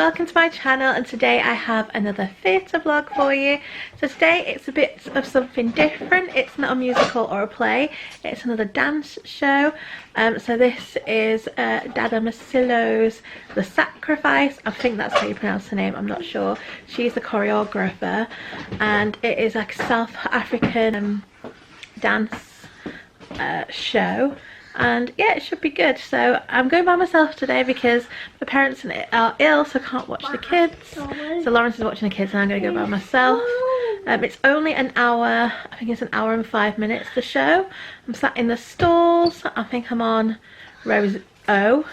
welcome to my channel, and today I have another theatre vlog for you. So today it's a bit of something different. It's not a musical or a play, it's another dance show. So this is Dada Masilo's The Sacrifice. I think that's how you pronounce her name, I'm not sure. She's the choreographer, and it is like a South African dance show. And yeah, it should be good. So I'm going by myself today because my parents are ill, so I can't watch the kids. So Lawrence is watching the kids and I'm going to go by myself. It's only an hour, I think it's an hour and 5 minutes, the show. I'm sat in the stalls. I think I'm on rows O.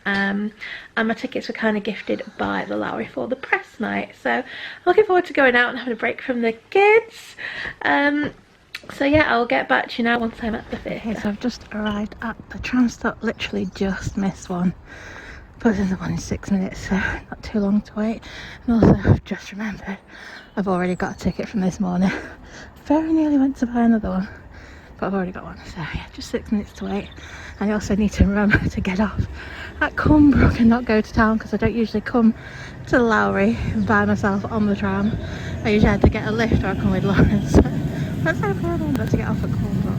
And my tickets were kind of gifted by the Lowry for the press night. So I'm looking forward to going out and having a break from the kids. So yeah, I'll get back to you now once I'm at the theatre. Okay, so I've just arrived at the tram stop, literally just missed one. But there's one in 6 minutes, so not too long to wait. And also I've just remembered I've already got a ticket from this morning. Very nearly went to buy another one, but I've already got one. So yeah, just 6 minutes to wait. And I also need to remember to get off at Cumbrook and not go to town, because I don't usually come to the Lowry by myself on the tram. I usually have to get a lift or I come with Lawrence. Let's hope I remember to get off at Cumbrook.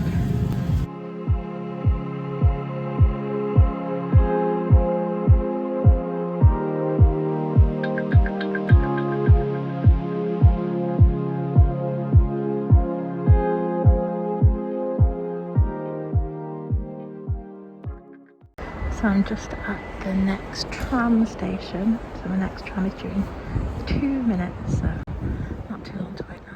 So I'm just at the next tram station. So the next tram is due in 2 minutes, so not too long to wait now.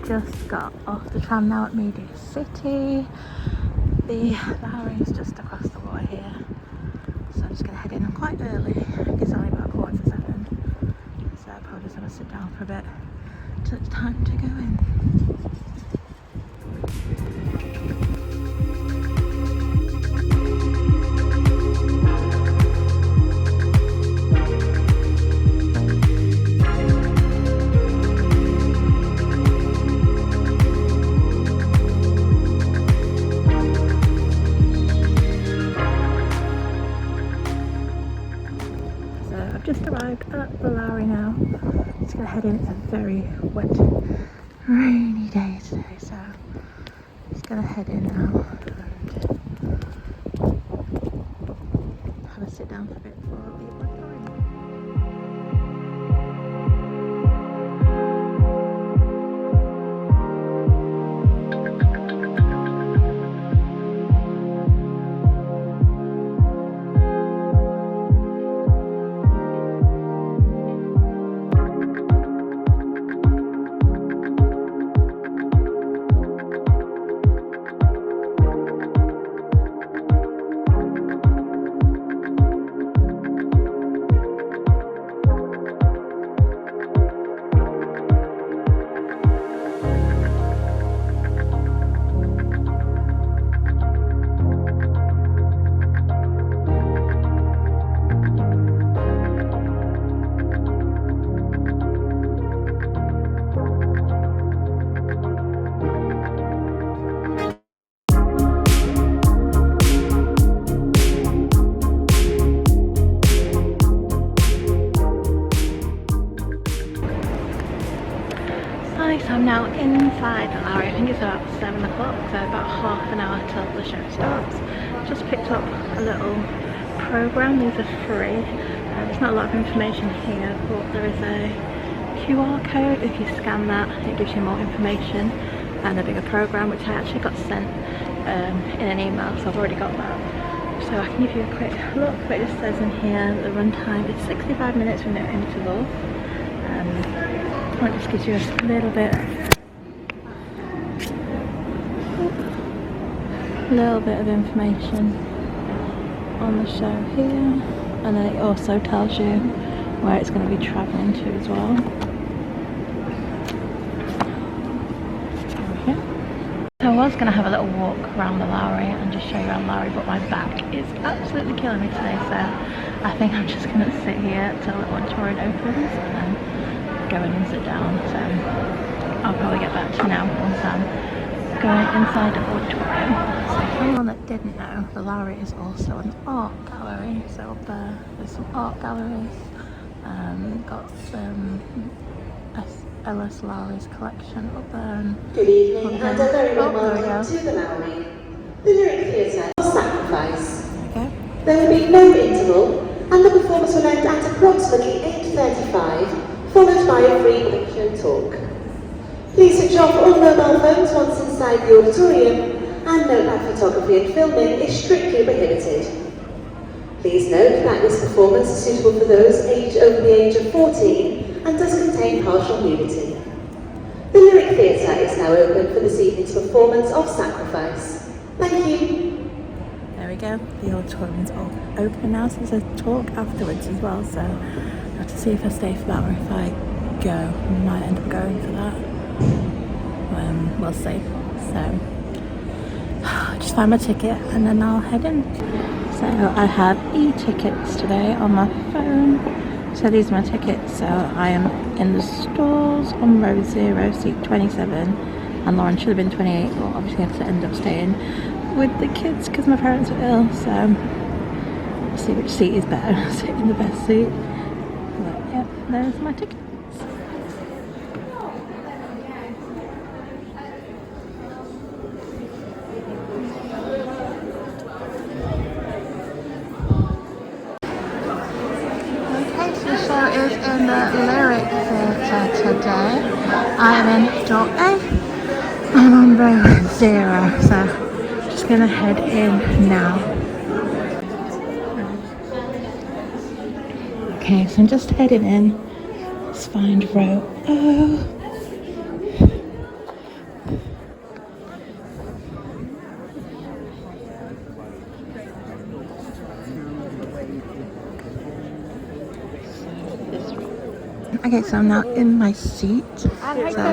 Just got off the tram now at Media City. The Lowry is just across the water here, so I'm just going to head in. I'm quite early, I think it's only about 6:45, so I'm probably just going to sit down for a bit till it's time to go in. Just arrived at the Lowry now. Just gonna head in. It's a very wet, rainy day today, so just gonna head in now and have a sit down for a bit before people are going. I'm now inside the Lowry. I think it's about 7 o'clock, so about half an hour till the show starts. Just picked up a little program. These are free. There's not a lot of information here, but there is a QR code. If you scan that, it gives you more information and a bigger program, which I actually got sent in an email, so I've already got that. So I can give you a quick look, but it just says in here the runtime is 65 minutes with no interval. It just gives you a little bit of information on the show here, and then it also tells you where it's going to be travelling to as well. There we go. So I was going to have a little walk around the Lowry and just show you around Lowry, but my back is absolutely killing me today, so I think I'm just going to sit here till the auditorium opens and then go in and sit down. So I'll probably get back to you now once I'm going inside the auditorium. So for anyone that didn't know, the Lowry is also an art gallery. So up there, there's some art galleries. Got some Ellis Lowry's collection up there. And good evening and a very warm welcome to the Lowry, the Lyric Theatre of Sacrifice. Okay. There will be no interval and the performance will end at approximately 8:35, followed by a free lecture talk. Please switch off all mobile phones once inside the auditorium and note that photography and filming is strictly prohibited. Please note that this performance is suitable for those aged over the age of 14 and does contain partial nudity. The Lyric Theatre is now open for this evening's performance of Sacrifice. Thank you. There we go, the auditorium's all open now, so there's a talk afterwards as well, so I have to see if I stay for that or if I go. I might end up going for that. We'll see. So I just found my ticket and then I'll head in. So I have e-tickets today on my phone. So these are my tickets. So I am in the stalls on row 0, seat 27, and Lauren should have been 28, but obviously I have to end up staying with the kids because my parents are ill. So we'll see which seat is better. Sit in the best seat. But yeah, there's my tickets. Is in the Lyric Theatre today. I am in door A. I'm on row 0, so just gonna head in now. Okay, so I'm just heading in. Let's find row O. Okay, so I'm now in my seat. So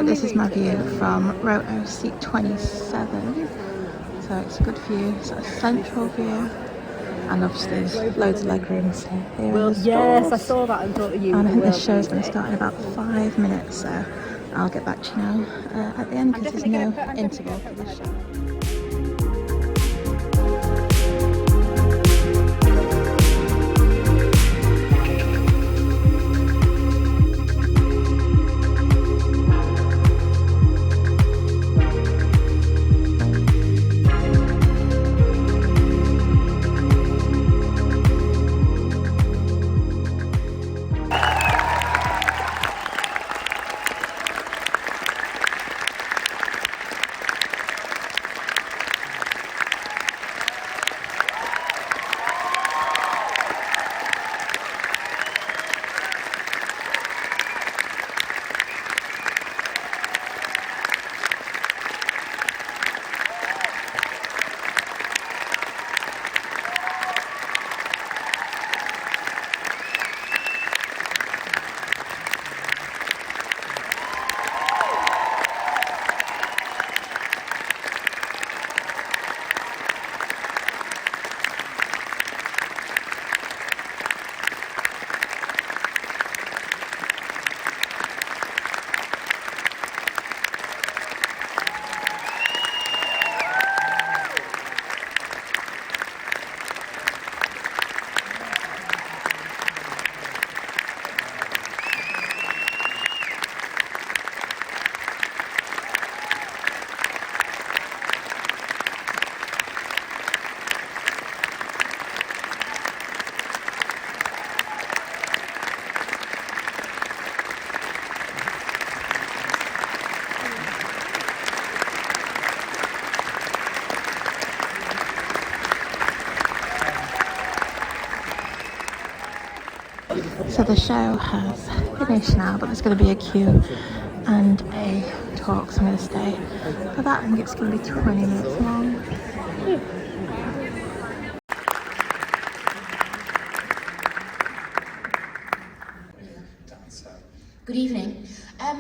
this is my view from row O, seat 27. So it's a good view. It's a central view. And obviously there's loads of leg rooms here. Well, yes, I saw that and thought of you. And I think this show is going to start in about 5 minutes, so I'll get back to you now at the end because there's no interval for this show. So the show has finished now, but there's going to be a queue and a talk, so I'm going to stay for that. I think it's going to be 20 minutes long. Good evening.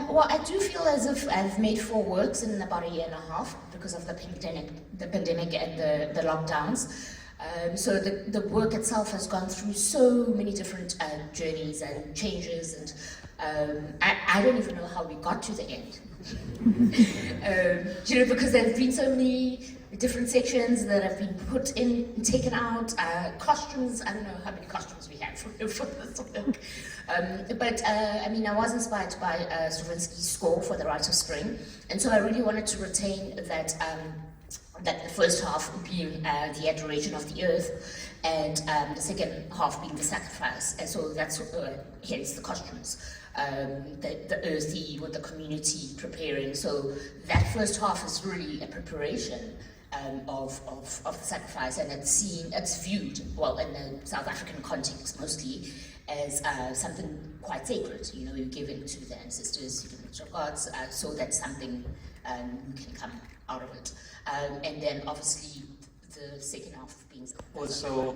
Well, I do feel as if I've made 4 works in about a year and a half because of the pandemic and the lockdowns. So the work itself has gone through so many different journeys and changes, and I don't even know how we got to the end. Because there's been so many different sections that have been put in and taken out, costumes, I don't know how many costumes we had for this work. I was inspired by Stravinsky's score for the Rite of Spring, and so I really wanted to retain that the first half being the adoration of the earth, and the second half being the sacrifice, and so that's hence the costumes. The earthy with the community preparing. So that first half is really a preparation of the sacrifice, and it's viewed, well, in the South African context mostly, as something quite sacred. You give it to the ancestors, you give it to gods, so that something can come out of it. And then obviously the second half being also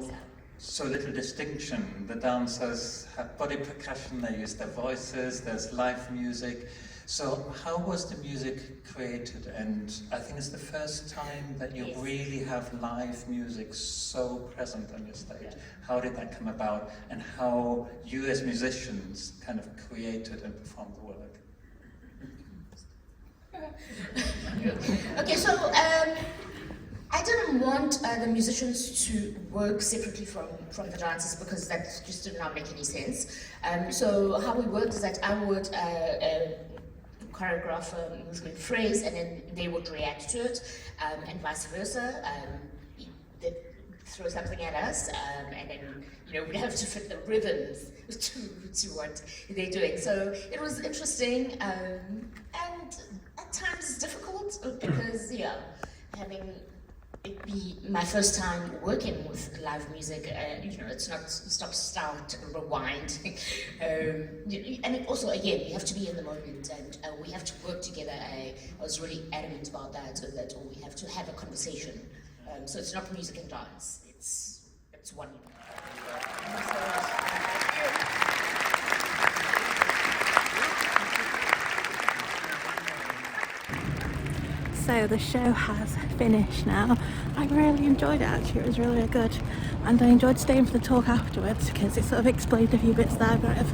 so little distinction. The dancers have body percussion, they use their voices, there's live music. So how was the music created? And I think it's the first time that you really have live music so present on your stage. How did that come about, and how you as musicians kind of created and performed the work? Okay, so I didn't want the musicians to work separately from the dancers, because that just did not make any sense. So how we worked is that I would choreograph a movement phrase, and then they would react to it, and vice versa. They'd throw something at us, and then we'd have to fit the rhythms to what they're doing. So it was interesting, and at times difficult, because having it be my first time working with live music, it's not stop, start, rewind, and it also, again, you have to be in the moment, and we have to work together. I was really adamant about that we have to have a conversation, so it's not music and dance, it's one. So the show has finished now. I really enjoyed it, actually. It was really good, and I enjoyed staying for the talk afterwards, because it sort of explained a few bits that I might have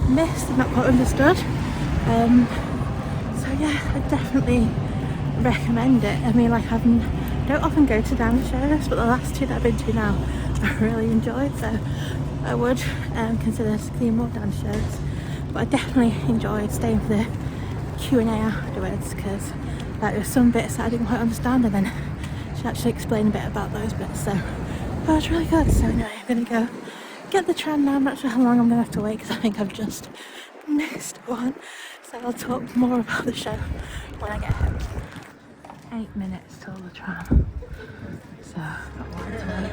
missed and not quite understood. So yeah, I definitely recommend it. I don't often go to dance shows, but the last 2 that I've been to now I really enjoyed, so I would consider seeing more dance shows. But I definitely enjoyed staying for the Q&A afterwards, because there were some bits that I didn't quite understand, and then she actually explained a bit about those bits, so it was really good. So anyway, I'm going to go get the tram now. I'm not sure how long I'm going to have to wait, because I think I've just missed one, so I'll talk more about the show when I get home. 8 minutes till the tram, so I've got one to wait.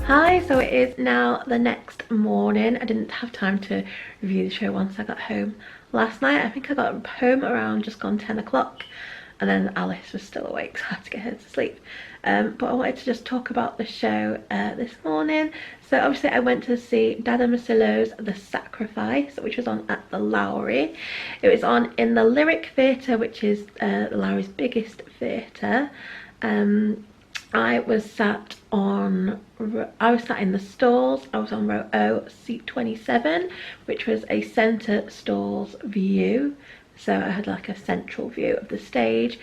Hi, so it is now the next morning. I didn't have time to review the show once I got home last night. I think I got home around just gone 10 o'clock, and then Alice was still awake, so I had to get her to sleep. But I wanted to just talk about the show this morning. So obviously I went to see Dada Masilo's The Sacrifice, which was on at the Lowry. It was on in the Lyric Theatre, which is the Lowry's biggest theatre. I was sat in the stalls. I was on row O, seat 27, which was a centre stalls view. So I had like a central view of the stage,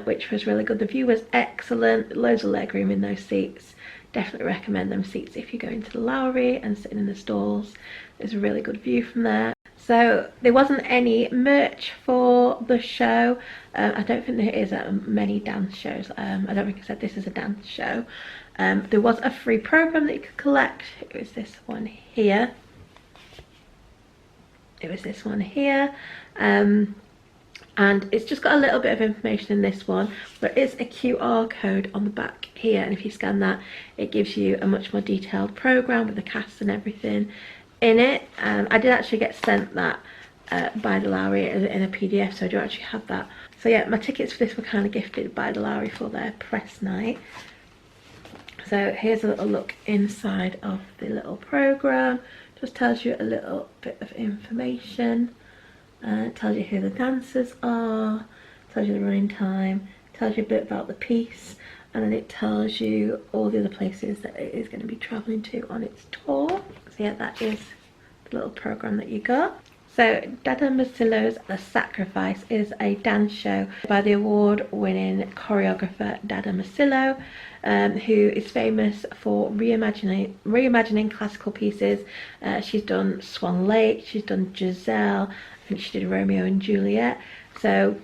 which was really good. The view was excellent, loads of legroom in those seats. definitely recommend them seats if you go into the Lowry and sitting in the stalls. There's a really good view from there. So there wasn't any merch for the show. I don't think there is at many dance shows. I don't think I said this is a dance show. There was a free program that you could collect. It was this one here. And it's just got a little bit of information in this one. There is a QR code on the back here, and if you scan that, it gives you a much more detailed program with the cast and everything in it. I did actually get sent that by the Lowry in a PDF, so I do actually have that. So yeah, my tickets for this were kind of gifted by the Lowry for their press night. So here's a little look inside of the little program. Just tells you a little bit of information. It tells you who the dancers are, tells you the running time, tells you a bit about the piece, and then it tells you all the other places that it is going to be travelling to on its tour. So yeah, that is the little program that you got. So Dada Masilo's The Sacrifice is a dance show by the award-winning choreographer Dada Masilo, who is famous for reimagining classical pieces. She's done Swan Lake, she's done Giselle, I think she did Romeo and Juliet. So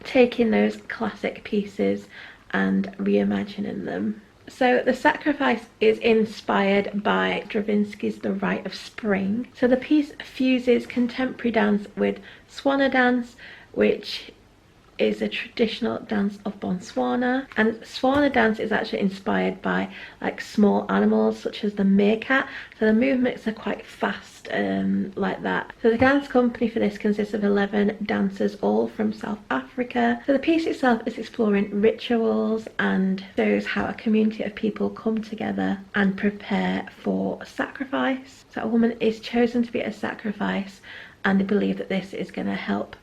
taking those classic pieces and reimagining them. So The Sacrifice is inspired by Stravinsky's The Rite of Spring. So the piece fuses contemporary dance with Tswana dance, which is a traditional dance of Botswana, and Tswana dance is actually inspired by like small animals such as the meerkat, so the movements are quite fast like that. So the dance company for this consists of 11 dancers, all from South Africa. So the piece itself is exploring rituals and shows how a community of people come together and prepare for sacrifice. So a woman is chosen to be a sacrifice, and they believe that this is going to help.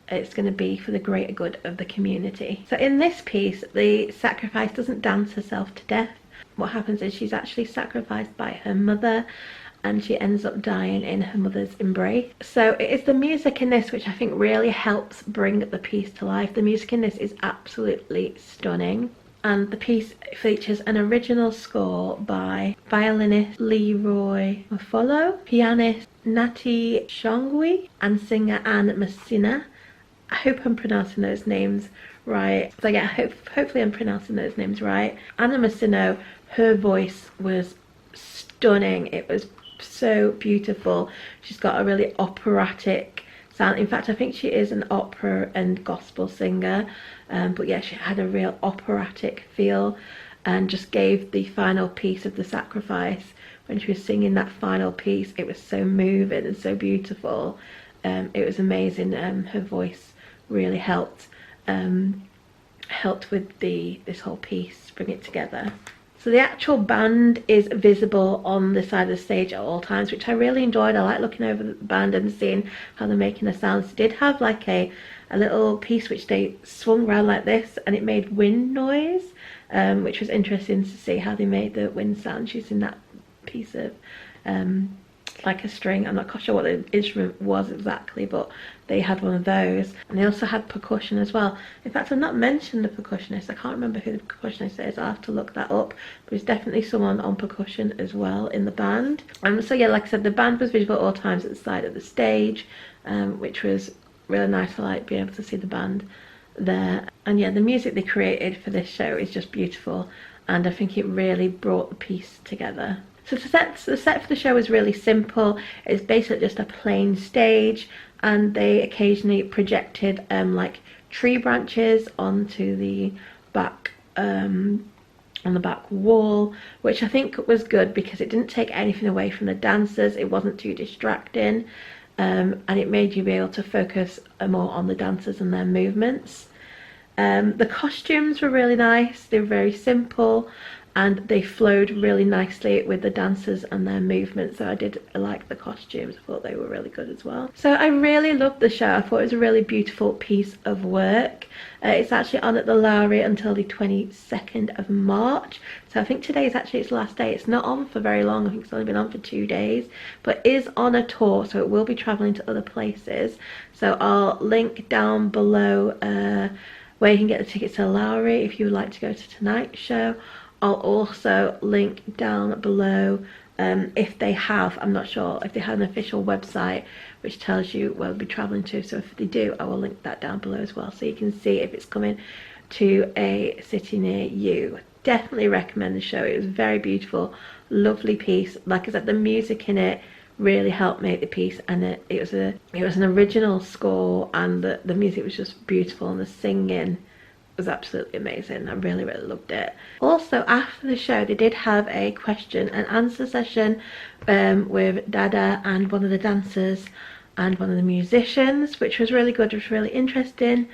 It's going to be for the greater good of the community. So in this piece, the sacrifice doesn't dance herself to death. What happens is she's actually sacrificed by her mother, and she ends up dying in her mother's embrace. So it is the music in this which I think really helps bring the piece to life. The music in this is absolutely stunning. And the piece features an original score by violinist Leroy Mafolo, pianist Nati Shongwi, and singer Anne Messina. I hope I'm pronouncing those names right. So yeah, hopefully I'm pronouncing those names right. Anna Masilo, her voice was stunning. It was so beautiful. She's got a really operatic sound. In fact, I think she is an opera and gospel singer. But yeah, she had a real operatic feel, and just gave the final piece of The Sacrifice. When she was singing that final piece, it was so moving and so beautiful. It was amazing. Her voice really helped with this whole piece, bring it together. So the actual band is visible on the side of the stage at all times, which I really enjoyed. I like looking over the band and seeing how they're making the sounds. They did have like a little piece which they swung around like this, and it made wind noise, which was interesting to see how they made the wind sounds using that piece of like a string. I'm not quite sure what the instrument was exactly, but they had one of those. And they also had percussion as well. In fact, I've not mentioned the percussionist. I can't remember who the percussionist is. I'll have to look that up. But there's definitely someone on percussion as well in the band. So yeah, like I said, the band was visible at all times at the side of the stage, which was really nice to like be able to see the band there. And yeah, the music they created for this show is just beautiful, and I think it really brought the piece together. So the set for the show is really simple. It's basically just a plain stage, and they occasionally projected like tree branches onto the back on the back wall, which I think was good because it didn't take anything away from the dancers. It wasn't too distracting, and it made you be able to focus more on the dancers and their movements. The costumes were really nice. They were very simple, and they flowed really nicely with the dancers and their movements. So I did like the costumes. I thought they were really good as well. So I really loved the show. I thought it was a really beautiful piece of work. It's actually on at the Lowry until the 22nd of March. So I think today is actually its last day. It's not on for very long. I think it's only been on for 2 days, but is on a tour, so it will be traveling to other places. So I'll link down below where you can get the tickets to Lowry if you would like to go to tonight's show. I'll also link down below if they have, I'm not sure, if they have an official website which tells you where we'll be travelling to. So if they do, I will link that down below as well, so you can see if it's coming to a city near you. Definitely recommend the show. It was very beautiful, lovely piece. Like I said, the music in it really helped make the piece, and it was an original score, and the music was just beautiful, and the singing was absolutely amazing. I really loved it. Also, after the show they did have a question and answer session with Dada and one of the dancers and one of the musicians, which was really good. It was really interesting.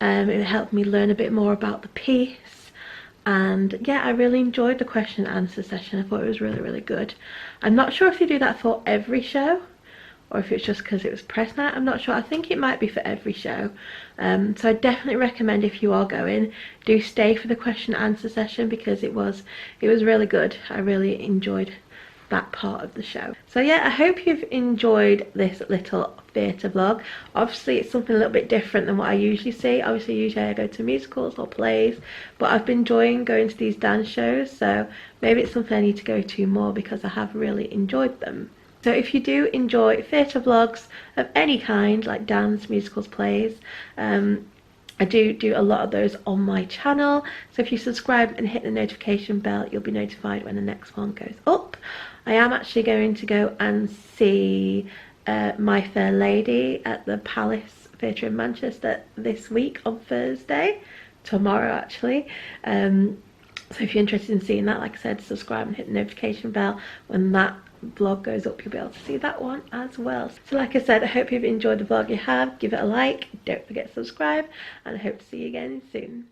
It helped me learn a bit more about the piece, and yeah, I really enjoyed the question and answer session. I thought it was really good. I'm not sure if they do that for every show or if it's just because it was press night. I'm not sure. I think it might be for every show. So I definitely recommend, if you are going, do stay for the question and answer session, because it was really good. I really enjoyed that part of the show. So yeah, I hope you've enjoyed this little theatre vlog. Obviously it's something a little bit different than what I usually see. Obviously usually I go to musicals or plays, but I've been enjoying going to these dance shows, so maybe it's something I need to go to more, because I have really enjoyed them. So if you do enjoy theatre vlogs of any kind, like dance, musicals, plays, I do a lot of those on my channel. So if you subscribe and hit the notification bell, you'll be notified when the next one goes up. I am actually going to go and see My Fair Lady at the Palace Theatre in Manchester this week on Thursday, tomorrow actually. So if you're interested in seeing that, like I said, subscribe and hit the notification bell. When that vlog goes up, you'll be able to see that one as well. So like I said, I hope you've enjoyed the vlog. If you have, give it a like, don't forget to subscribe, and I hope to see you again soon.